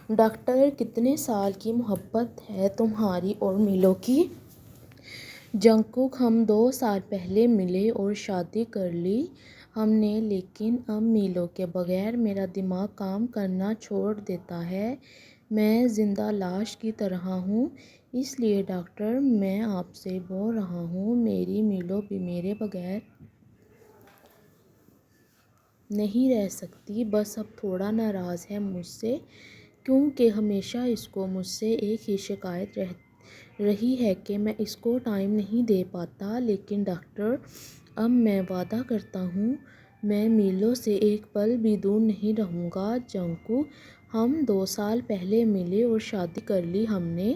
Doctor کتنے سال کی محبت ہے تمہاری اور میلو کی؟ جنگکوک ہم 2 سال پہلے ملے اور شادی کر لی ہم نے، لیکن اب میلو کے بغیر میرا دماغ کام کرنا چھوڑ دیتا ہے۔ میں زندہ لاش کی طرح ہوں، اس لیے ڈاکٹر میں آپ سے بول رہا ہوں، میری میلو بھی میرے بغیر نہیں رہ سکتی۔ بس اب تھوڑا ناراض ہے مجھ سے، کیونکہ ہمیشہ اس کو مجھ سے ایک ہی شکایت رہی ہے کہ میں اس کو ٹائم نہیں دے پاتا۔ لیکن ڈاکٹر، اب میں وعدہ کرتا ہوں، میں میلو سے ایک پل بھی دور نہیں رہوں گا۔ جنگکوک ہم 2 سال پہلے ملے اور شادی کر لی ہم نے،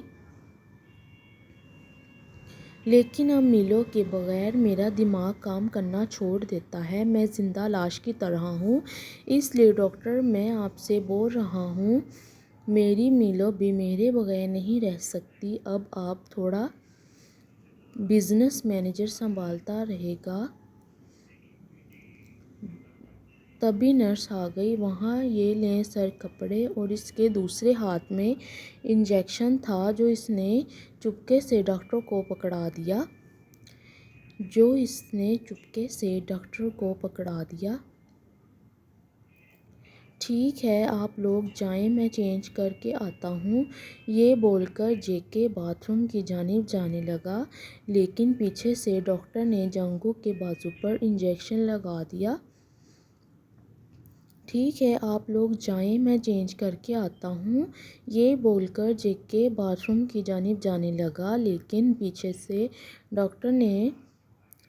لیکن اب میلو کے بغیر میرا دماغ کام کرنا چھوڑ دیتا ہے۔ میں زندہ لاش کی طرح ہوں، اس لیے ڈاکٹر میں آپ سے بول رہا ہوں، میری میلو بھی میرے بغیر نہیں رہ سکتی۔ اب آپ تھوڑا بزنس مینیجر سنبھالتا رہے گا۔ تبھی نرس آ گئی۔ وہاں یہ لیں سر کپڑے، اور اس کے دوسرے ہاتھ میں انجیکشن تھا جو اس نے چپکے سے ڈاکٹر کو پکڑا دیا۔ ٹھیک ہے آپ لوگ جائیں، میں چینج کر کے آتا ہوں۔ یہ بول کر جے کے باتھ روم کی جانب جانے لگا، لیکن پیچھے سے ڈاکٹر نے جنگکوک کے بازو پر انجیکشن لگا دیا۔ ٹھیک ہے آپ لوگ جائیں، میں چینج کر کے آتا ہوں۔ یہ بول کر جے کے باتھ روم کی جانب جانے لگا، لیکن پیچھے سے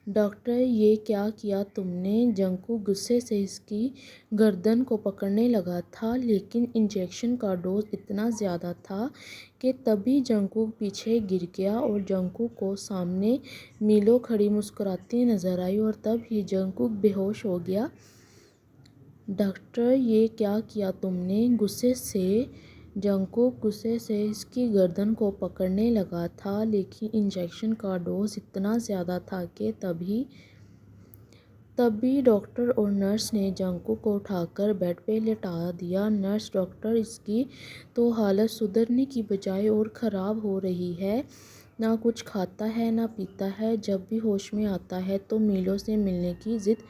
ڈاکٹر یہ کیا کیا تم نے؟ جنگکوک غصے سے اس کی گردن کو پکڑنے لگا تھا، لیکن انجیکشن کا ڈوز اتنا زیادہ تھا کہ تبھی جنگکوک پیچھے گر گیا، اور جنگکوک کو سامنے میلو کھڑی مسکراتی نظر آئی، اور تب ہی جنگکوک بے ہوش ہو گیا۔ ڈاکٹر یہ کیا کیا تم نے؟ جنگکوک غصے سے اس کی گردن کو پکڑنے لگا تھا، لیکن انجیکشن کا ڈوز اتنا زیادہ تھا کہ تبھی ڈاکٹر اور نرس نے جنگکوک کو اٹھا کر بیڈ پہ لٹا دیا۔ نرس: ڈاکٹر اس کی تو حالت سدھرنے کی بجائے اور خراب ہو رہی ہے، نہ کچھ کھاتا ہے نہ پیتا ہے، جب بھی ہوش میں آتا ہے تو میلو سے ملنے کی ضد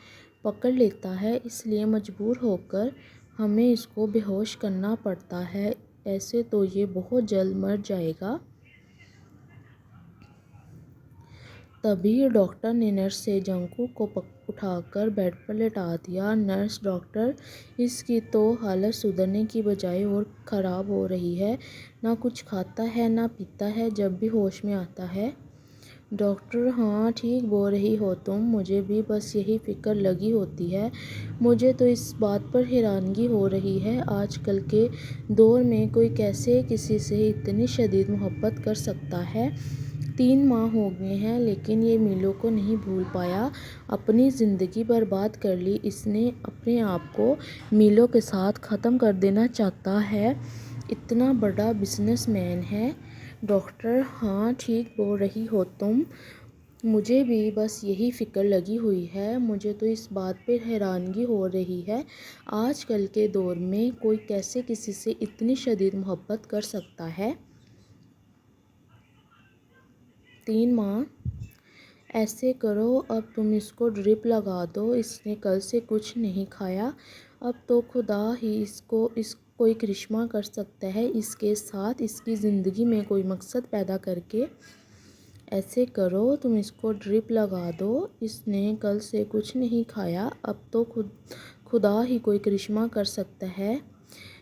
پکڑ لیتا ہے، اس لیے مجبور ہو کر ہمیں اس کو بے ہوش کرنا پڑتا ہے، ایسے تو یہ بہت جلد مر جائے گا۔ تبھی ڈاکٹر نے نرس سے جنگکوک کو اٹھا کر بیڈ پر لٹا دیا۔ نرس: ڈاکٹر اس کی تو حالت سدھرنے کی بجائے اور خراب ہو رہی ہے، نہ کچھ کھاتا ہے نہ پیتا ہے، جب بھی ہوش میں آتا ہے۔ ڈاکٹر: ہاں ٹھیک بول رہی ہو تم، مجھے بھی بس یہی فکر لگی ہوتی ہے۔ مجھے تو اس بات پر حیرانگی ہو رہی ہے، آج کل کے دور میں کوئی کیسے کسی سے اتنی شدید محبت کر سکتا ہے۔ 3 ماہ ہو گئے ہیں، لیکن یہ میلو کو نہیں بھول پایا، اپنی زندگی برباد کر لی اس نے، اپنے آپ کو میلو کے ساتھ ختم کر دینا چاہتا ہے، اتنا بڑا بزنس مین ہے۔ ڈاکٹر: ہاں ٹھیک بول رہی ہو تم، مجھے بھی بس یہی فکر لگی ہوئی ہے۔ مجھے تو اس بات پر حیرانگی ہو رہی ہے، آج کل کے دور میں کوئی کیسے کسی سے اتنی شدید محبت کر سکتا ہے۔ 3 ماہ! ایسے کرو اب تم اس کو ڈرپ لگا دو، اس نے کل سے کچھ نہیں کھایا، اب تو خدا ہی کوئی کرشمہ کر سکتا ہے اس کے ساتھ، اس کی زندگی میں کوئی مقصد پیدا کر کے۔ ایسے کرو تم اس کو ڈرپ لگا دو، اس نے کل سے کچھ نہیں کھایا، اب تو خدا ہی کوئی کرشمہ کر سکتا ہے۔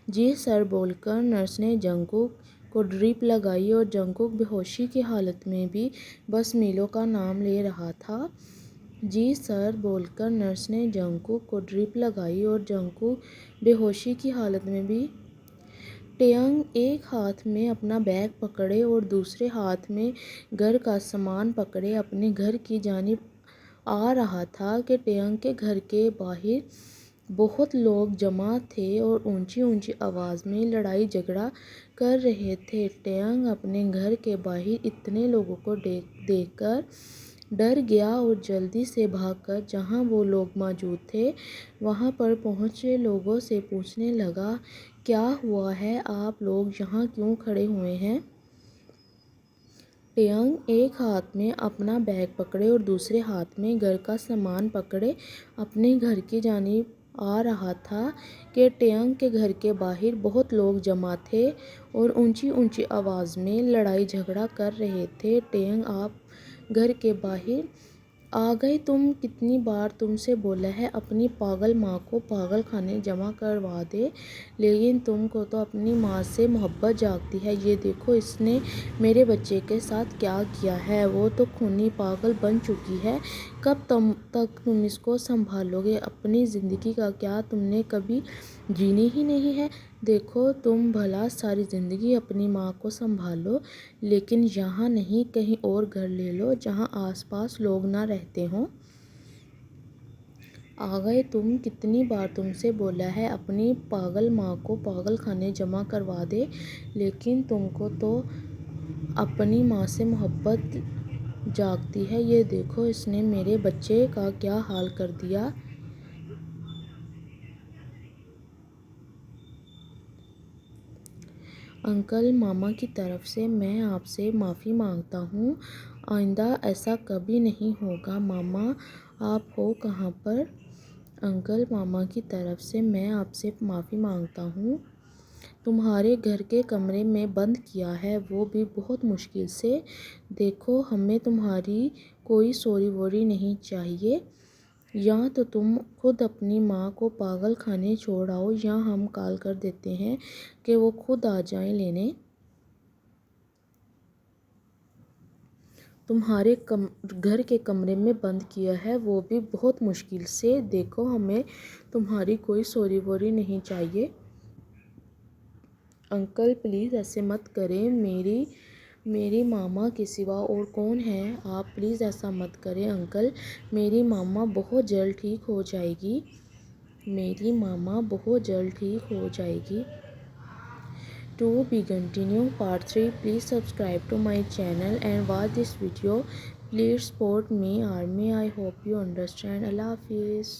جی سر بول کر نرس نے جنگکوک کو ڈرپ لگائی، اور جنگکوک بے ہوشی کی حالت میں بھی بس میلو کا نام لے رہا تھا۔ جی سر بول کر نرس نے جنگکوک کو ڈرپ لگائی، اور جنگکوک بے ہوشی کی حالت میں بھی۔ ٹیانگ ایک ہاتھ میں اپنا بیگ پکڑے اور دوسرے ہاتھ میں گھر کا سامان پکڑے اپنے گھر کی جانب آ رہا تھا کہ ٹیانگ کے گھر کے باہر بہت لوگ جمع تھے اور اونچی اونچی آواز میں لڑائی جھگڑا کر رہے تھے۔ ٹیانگ اپنے گھر کے باہر اتنے لوگوں کو دیکھ کر ڈر گیا، اور جلدی سے بھاگ کر جہاں وہ لوگ موجود تھے وہاں پر پہنچے لوگوں سے پوچھنے لگا کیا ہوا ہے؟ آپ لوگ یہاں کیوں کھڑے ہوئے ہیں؟ ٹیانگ ایک ہاتھ میں اپنا بیگ پکڑے اور دوسرے ہاتھ میں گھر کا سامان پکڑے اپنے گھر کی جانب آ رہا تھا کہ ٹیانگ کے گھر کے باہر بہت لوگ جمع تھے اور اونچی اونچی آواز میں لڑائی جھگڑا کر رہے تھے۔ ٹیانگ آپ گھر کے باہر آ گئے؟ کتنی بار تم سے بولا ہے اپنی پاگل ماں کو پاگل خانے جمع کروا دے، لیکن تم کو تو اپنی ماں سے محبت جاگتی ہے۔ یہ دیکھو اس نے میرے بچے کے ساتھ کیا کیا ہے، وہ تو خونی پاگل بن چکی ہے۔ کب تک تم اس کو سنبھالو گے؟ اپنی زندگی کا کیا تم نے کبھی جینی ہی نہیں ہے؟ دیکھو تم بھلا ساری زندگی اپنی ماں کو سنبھالو، لیکن یہاں نہیں کہیں اور گھر لے لو جہاں آس پاس لوگ نہ رہتے ہوں۔ آ گئے کتنی بار تم سے بولا ہے اپنی پاگل ماں کو پاگل خانے جمع کروا دے، لیکن تم کو تو اپنی ماں سے محبت جاگتی ہے۔ یہ دیکھو اس نے میرے بچے کا کیا حال کر دیا۔ انکل، ماما کی طرف سے میں آپ سے معافی مانگتا ہوں، آئندہ ایسا کبھی نہیں ہوگا۔ ماما آپ ہو کہاں پر؟ انکل، ماما کی طرف سے میں آپ سے معافی مانگتا ہوں، تمہارے گھر کے کمرے میں بند کیا ہے، وہ بھی بہت مشکل سے۔ دیکھو ہمیں تمہاری کوئی سوری ووری نہیں چاہیے، یا تو تم خود اپنی ماں کو پاگل خانے چھوڑ آؤ یا ہم کال کر دیتے ہیں کہ وہ خود آ جائیں لینے۔ تمہارے گھر کے کمرے میں بند کیا ہے، وہ بھی بہت مشکل سے۔ دیکھو ہمیں تمہاری کوئی سوری ووری نہیں چاہیے۔ انکل پلیز ایسے مت کریں، میری ماما کے سوا اور کون ہے؟ آپ پلیز ایسا مت کریں انکل، میری ماما بہت جلد ٹھیک ہو جائے گی، میری ماما بہت جلد ٹھیک ہو جائے گی۔ To be continued part 3, please subscribe to my channel and watch this video. Please support me army. I hope you understand. Allah Hafiz.